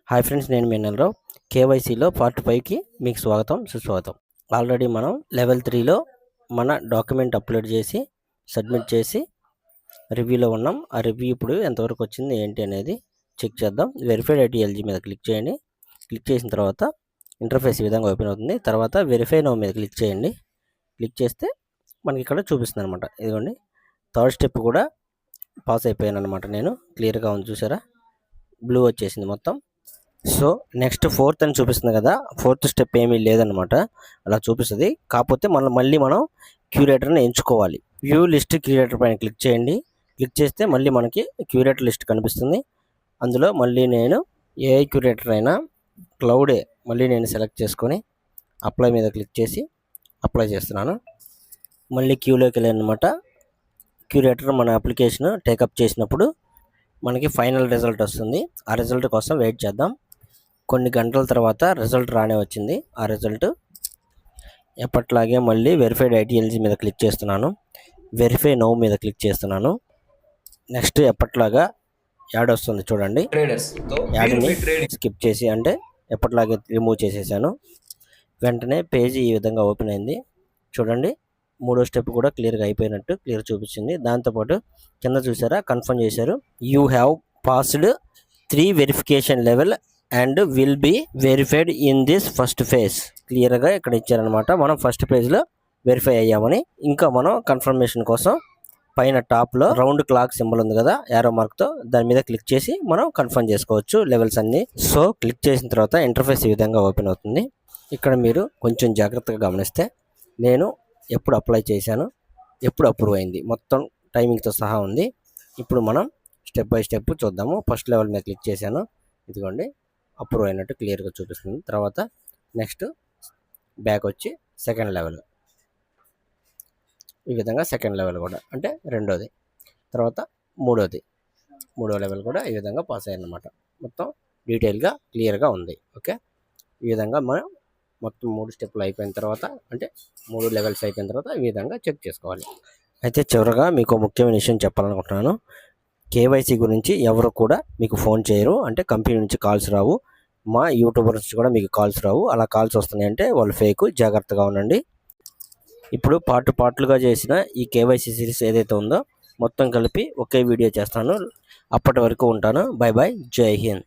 Hi friends, నేను మీ నెలరావు. కేవైసీలో part 5కి మీకు స్వాగతం, సుస్వాగతం. ఆల్రెడీ మనం లెవెల్ 3లో మన డాక్యుమెంట్ అప్లోడ్ చేసి సబ్మిట్ చేసి రివ్యూలో ఉన్నాం. ఆ రివ్యూ ఇప్పుడు ఎంతవరకు వచ్చింది ఏంటి అనేది చెక్ చేద్దాం. వెరిఫైడ్ ఐటీఎల్జీ మీద క్లిక్ చేయండి. క్లిక్ చేసిన తర్వాత ఇంటర్ఫేస్ ఈ విధంగా ఓపెన్ అవుతుంది. తర్వాత వెరిఫై నౌ మీద క్లిక్ చేయండి. క్లిక్ చేస్తే మనకి ఇక్కడ చూపిస్తుంది అనమాట. ఇదిగోండి, థర్డ్ స్టెప్ కూడా పాస్ అయిపోయాను అనమాట. నేను క్లియర్గా ఉంది, చూసారా, బ్లూ వచ్చేసింది మొత్తం. సో నెక్స్ట్ ఫోర్త్ అని చూపిస్తుంది కదా, ఫోర్త్ స్టెప్ ఏమీ లేదనమాట, అలా చూపిస్తుంది. కాకపోతే మళ్ళీ మనం క్యూరేటర్ని ఎంచుకోవాలి. వ్యూ లిస్ట్ క్యూరేటర్ పైన క్లిక్ చేయండి. క్లిక్ చేస్తే మళ్ళీ మనకి క్యూరేటర్ లిస్ట్ కనిపిస్తుంది. అందులో మళ్ళీ నేను ఏ క్యూరేటర్ అయినా క్లౌడే మళ్ళీ నేను సెలెక్ట్ చేసుకొని అప్లై మీద క్లిక్ చేసి అప్లై చేస్తున్నాను. మళ్ళీ క్యూలోకి వెళ్ళాను అనమాట. క్యూరేటర్ మన అప్లికేషన్ టేకప్ చేసినప్పుడు మనకి ఫైనల్ రిజల్ట్ వస్తుంది. ఆ రిజల్ట్ కోసం వెయిట్ చేద్దాం. కొన్ని గంటల తర్వాత రిజల్ట్ రానే వచ్చింది. ఆ రిజల్ట్ ఎప్పట్లాగే మళ్ళీ వెరిఫైడ్ ఐటీఎల్జీ మీద క్లిక్ చేస్తున్నాను. వెరిఫై నౌ మీద క్లిక్ చేస్తున్నాను. నెక్స్ట్ ఎప్పట్లాగా యాడ్ వస్తుంది చూడండి. యాడ్ని స్కిప్ చేసి, అంటే ఎప్పట్లాగే రిమూవ్ చేసేసాను. వెంటనే పేజీ ఈ విధంగా ఓపెన్ అయింది. చూడండి, మూడో స్టెప్ కూడా క్లియర్గా అయిపోయినట్టు క్లియర్ చూపించింది. దాంతోపాటు కింద చూసారా, కన్ఫర్మ్ చేశారు, you have passed 3 verification level and will be verified in this first phase. క్లియర్గా ఇక్కడ ఇచ్చారనమాట. మనం ఫస్ట్ పేజ్లో వెరిఫై అయ్యామని. ఇంకా మనం కన్ఫర్మేషన్ కోసం పైన టాప్లో రౌండ్ క్లాక్ సింబల్ ఉంది కదా, యారో మార్క్తో, దాని మీద క్లిక్ చేసి మనం కన్ఫర్మ్ చేసుకోవచ్చు లెవెల్స్ అన్నీ. సో క్లిక్ చేసిన తర్వాత ఇంటర్ఫేస్ ఈ విధంగా ఓపెన్ అవుతుంది. ఇక్కడ మీరు కొంచెం జాగ్రత్తగా గమనిస్తే నేను ఎప్పుడు అప్లై చేశాను, ఎప్పుడు అప్రూవ్ అయింది, మొత్తం టైమింగ్తో సహా ఉంది. ఇప్పుడు మనం స్టెప్ బై స్టెప్ చూద్దాము. ఫస్ట్ లెవెల్ మీద క్లిక్ చేశాను, ఇదిగోండి అప్రూవ్ అయినట్టు క్లియర్గా చూపిస్తుంది. తర్వాత నెక్స్ట్ బ్యాక్ వచ్చి సెకండ్ లెవెల్, ఈ విధంగా సెకండ్ లెవెల్ కూడా అంటే రెండోది. తర్వాత మూడో లెవెల్ కూడా ఈ విధంగా పాస్ అయ్యానమాట. మొత్తం డీటెయిల్గా క్లియర్గా ఉంది. ఓకే, ఈ విధంగా మనం మొత్తం 3 స్టెప్లు అయిపోయిన తర్వాత, అంటే 3 లెవెల్స్ అయిపోయిన తర్వాత ఈ విధంగా చెక్ చేసుకోవాలి. అయితే చివరగా మీకు ముఖ్యమైన విషయం చెప్పాలనుకుంటున్నాను. కేవైసీ గురించి ఎవరు కూడా మీకు ఫోన్ చేయరు, అంటే కంపెనీ నుంచి కాల్స్ రావు, మా యూట్యూబర్స్ నుంచి కూడా మీకు కాల్స్ రావు. అలా కాల్స్ వస్తున్నాయి అంటే వాళ్ళు ఫేక్, జాగ్రత్తగా ఉండండి. ఇప్పుడు పార్ట్లుగా చేసిన ఈ కేవైసీ సిరీస్ ఏదైతే ఉందో మొత్తం కలిపి ఒకే వీడియో చేస్తాను. అప్పటి వరకు ఉంటాను. బై బై, జై హింద్.